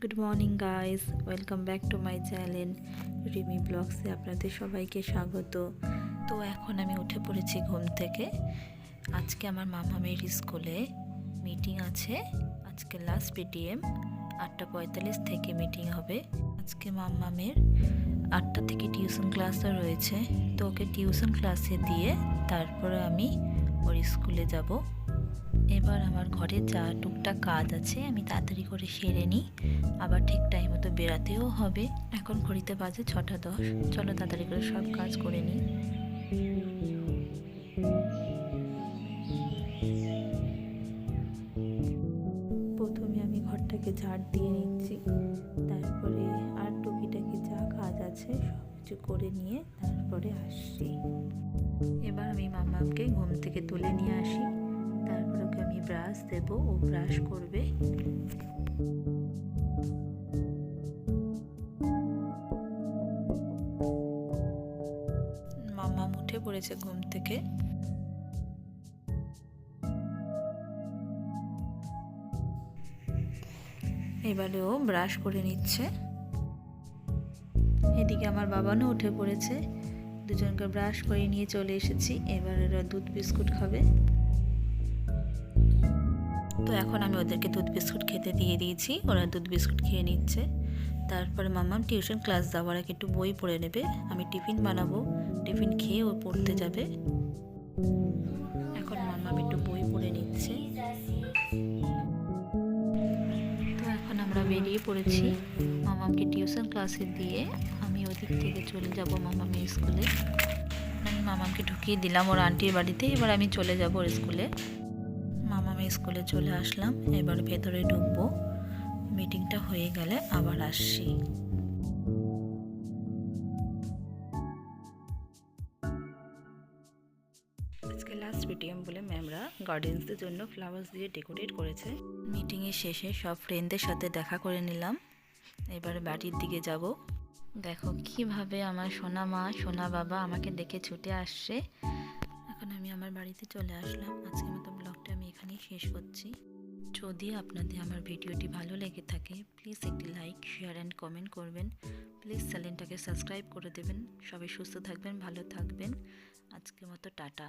Good morning guys, welcome back to my channel Rimi ব্লগসে আপনাদের সবাইকে স্বাগত। তো এখন আমি উঠে পড়েছি ঘুম থেকে। আজকে আমার মামামের স্কুলে মিটিং আছে। আজকে লাস্ট পিটিএম 8:45 থেকে মিটিং হবে। আজকে মামামের 8টা থেকে টিউশন ক্লাসও রয়েছে। তো ওকে টিউশন ক্লাসে দিয়ে তারপরে আমি ওর স্কুলে যাব। এবার আমার ঘরে যা টুকটাক কাজ আছে আমি তাড়াতাড়ি করে সেরে নিই, আবার ঠিক টাইম মতো বেরাতেও হবে। এখন ঘড়িতে বাজে 6:10। চলো তাড়াতাড়ি করে সব কাজ করে নিই। প্রথমে আমি ঘরটাকে ঝাড় দিয়ে নিচ্ছি, তারপরে আর টুকিটাকি যা কাজ আছে সব কিছু করে নিয়ে তারপরে আসছি। এবার আমি মামাকে ঘুম থেকে তুলে নিয়ে আসি, তারপর ওকে আমি ব্রাশ দেব, ও ব্রাশ করবে। মামা উঠে পড়েছে ঘুম থেকে। এবারে ও ব্রাশ করে নিচ্ছে। এদিকে আমার বাবানও উঠে পড়েছে, দুজনকে ব্রাশ করে নিয়ে চলে এসেছি। এবার ওরা দুধ বিস্কুট খাবে। তো এখন আমি ওদেরকে দুধ বিস্কুট খেতে দিয়ে দিয়েছি, ওরা দুধ বিস্কুট খেয়ে নিচ্ছে। তারপরে মাম্মাম টিউশন ক্লাস যাওয়ার আগে একটু বই পড়ে নেবে। আমি টিফিন বানাবো, টিফিন খেয়ে ও পড়তে যাবে। এখন মাম্মাম একটু বই পড়ে নিচ্ছে। তো এখন আমরা বেরিয়ে পড়েছি মামামকে টিউশন ক্লাসে দিয়ে। আমি ওদিক থেকে চলে যাব মামামের স্কুলে। আমি মামামকে ঢুকিয়ে দিলাম ওর আন্টির বাড়িতে। এবার আমি চলে যাব ওর স্কুলে। মামামের স্কুলে চলে আসলাম, এবার ভেতরে ঢুকবো। মিটিংটা হয়ে গেলে আবার আসছি। আজকে লাস্ট পিটিএম বলে ম্যামরা গার্ডেন্সদের জন্য ফ্লাওয়ার্স দিয়ে ডেকোরেট করেছে। মিটিংয়ের শেষে সব ফ্রেন্ডদের সাথে দেখা করে নিলাম। এবার বাড়ির দিকে যাব। দেখো কিভাবে আমার সোনা মা সোনা বাবা আমাকে দেখে ছুটে আসছে। এখন আমি আমার বাড়িতে চলে আসলাম। আজকের মতো ব্লগটা আমি এখানেই শেষ করছি। যদি আপনাদের আমার ভিডিওটি ভালো লেগে থাকে প্লিজ একটি লাইক, শেয়ার অ্যান্ড কমেন্ট করবেন। প্লিজ চ্যানেলটাকে সাবস্ক্রাইব করে দেবেন। সবাই সুস্থ থাকবেন, ভালো থাকবেন। আজকের মতো টাটা।